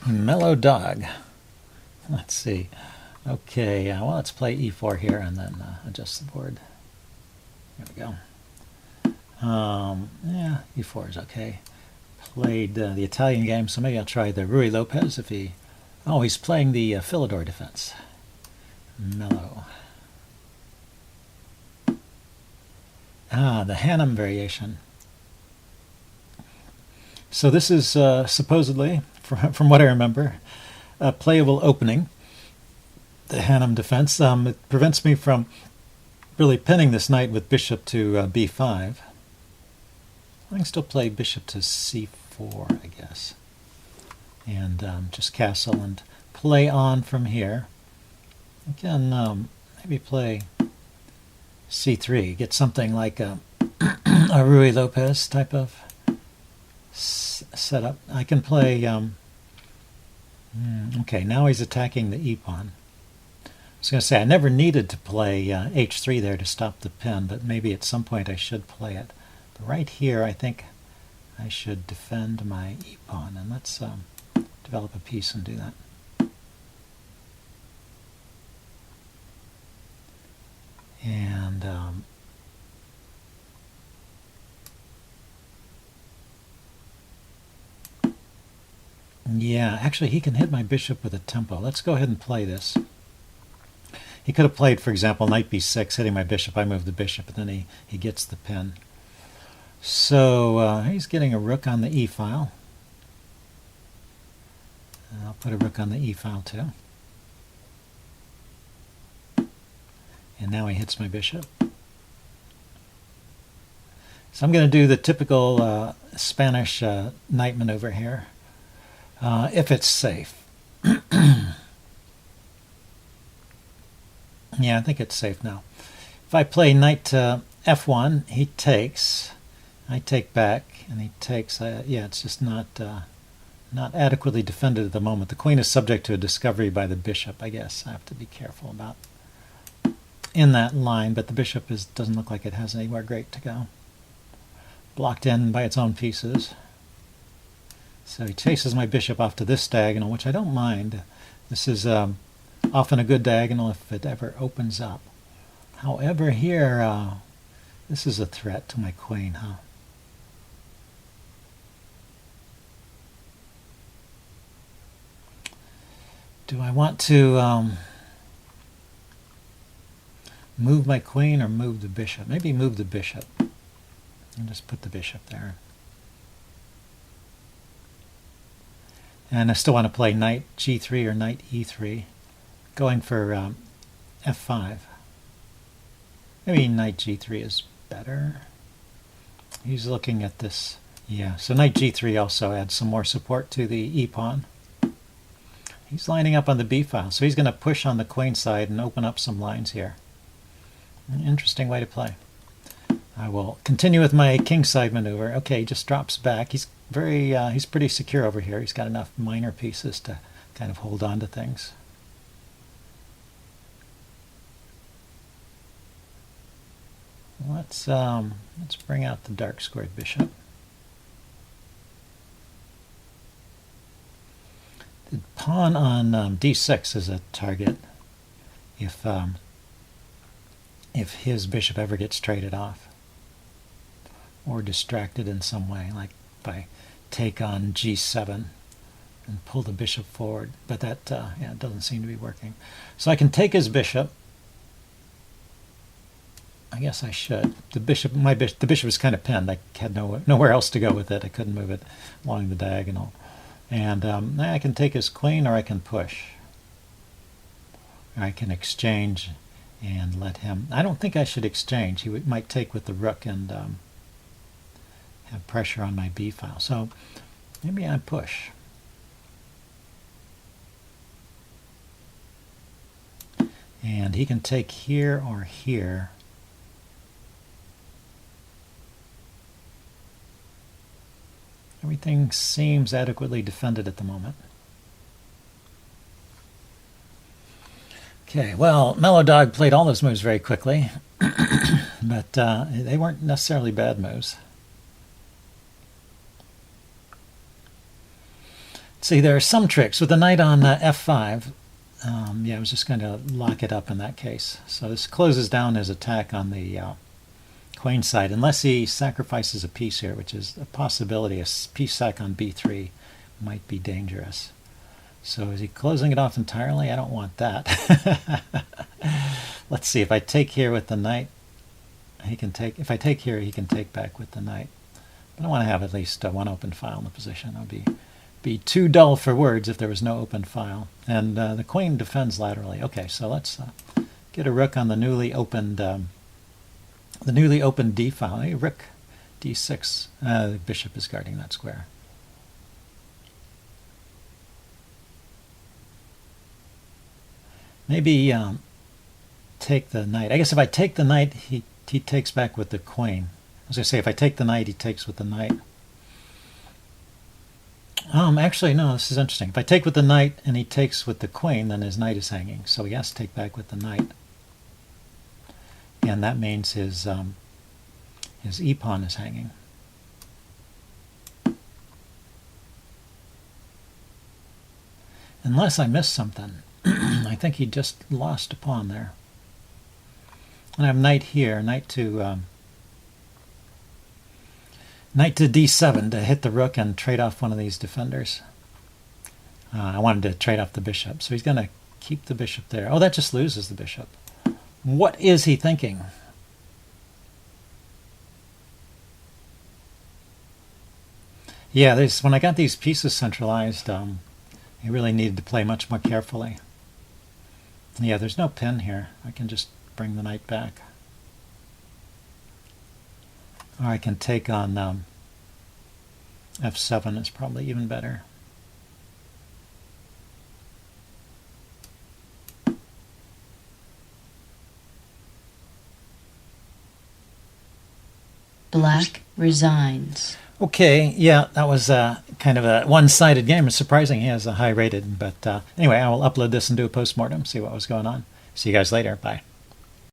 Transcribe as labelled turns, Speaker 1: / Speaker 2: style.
Speaker 1: Mellow Dog. Let's see. Okay, well, let's play e4 here and then adjust the board. There we go. Yeah, e4 is okay. Played the Italian game, so maybe I'll try the Ruy Lopez if he... Oh, he's playing the Philidor defense. Mellow. The Hanham variation. So this is supposedly, from what I remember, a playable opening. The Hanham defense. It prevents me from really pinning this knight with bishop to b5. I can still play bishop to c4, I guess. And just castle and play on from here. Again, maybe play c3. Get something like a Ruy Lopez type of setup. I can play... okay, now he's attacking the e-pawn. I was going to say, I never needed to play h3 there to stop the pin, but maybe at some point I should play it. But right here, I think I should defend my e-pawn, and let's develop a piece and do that. And yeah, actually he can hit my bishop with a tempo. Let's go ahead and play this. He could have played, for example, knight b6, hitting my bishop. I move the bishop, and then he gets the pin. So he's getting a rook on the e-file. I'll put a rook on the e-file too. And now he hits my bishop. So I'm going to do the typical Spanish knight maneuver here, if it's safe. Yeah, I think it's safe now. If I play knight to f1, he takes. I take back, and he takes. Yeah, it's just not adequately defended at the moment. The queen is subject to a discovery by the bishop, I guess. I have to be careful about in that line, but the bishop doesn't look like it has anywhere great to go. Blocked in by its own pieces. So he chases my bishop off to this diagonal, which I don't mind. This is often a good diagonal if it ever opens up. However, here, this is a threat to my queen, huh? Do I want to move my queen or move the bishop? Maybe move the bishop. And just put the bishop there. And I still want to play knight g3 or knight e3. Going for f5. Maybe knight g3 is better. He's looking at this. Yeah, so knight g3 also adds some more support to the e-pawn. He's lining up on the b-file, so he's going to push on the queen side and open up some lines here. An interesting way to play. I will continue with my kingside maneuver. Okay, he just drops back. He's pretty secure over here. He's got enough minor pieces to kind of hold on to things. Let's bring out the dark squared bishop. The pawn on d6 is a target if his bishop ever gets traded off or distracted in some way, like if I take on g7 and pull the bishop forward. But that yeah, it doesn't seem to be working. So I can take his bishop. I guess I should. The bishop is kind of pinned. I had nowhere else to go with it. I couldn't move it along the diagonal. And I can take his queen, or I can push. Or I can exchange and let him... I don't think I should exchange. He might take with the rook and have pressure on my b-file. So maybe I push. And he can take here or here. Everything seems adequately defended at the moment. Okay, well, Mellow Dog played all those moves very quickly, but they weren't necessarily bad moves. See, there are some tricks. With the knight on f5, yeah, I was just going to lock it up in that case. So this closes down his attack on the queen side, unless he sacrifices a piece here, which is a possibility. A piece sack on b3 might be dangerous. So is he closing it off entirely? I don't want that. Let's see, if I take here with the knight, he can take, if I take here, he can take back with the knight. But I want to have at least one open file in the position. It would be too dull for words if there was no open file. And the queen defends laterally. Okay, so let's get a rook on the newly opened d file. Hey, rook d6. The bishop is guarding that square. Maybe take the knight. I guess if I take the knight, he takes back with the queen. I was going to say, if I take the knight, he takes with the knight. Actually, no, this is interesting. If I take with the knight and he takes with the queen, then his knight is hanging. So he has to take back with the knight. And that means his e-pawn is hanging. Unless I missed something. I think he just lost a pawn there. And I have knight here, knight to d7 to hit the rook and trade off one of these defenders. I wanted to trade off the bishop, so he's going to keep the bishop there. Oh, that just loses the bishop. What is he thinking? Yeah, when I got these pieces centralized, I really needed to play much more carefully. Yeah, there's no pin here. I can just bring the knight back. Or I can take on f7. It's probably even better.
Speaker 2: Black resigns.
Speaker 1: Okay, yeah, that was kind of a one-sided game. It's surprising he has a high rated, but anyway, I will upload this and do a post-mortem, see what was going on. See you guys later. Bye.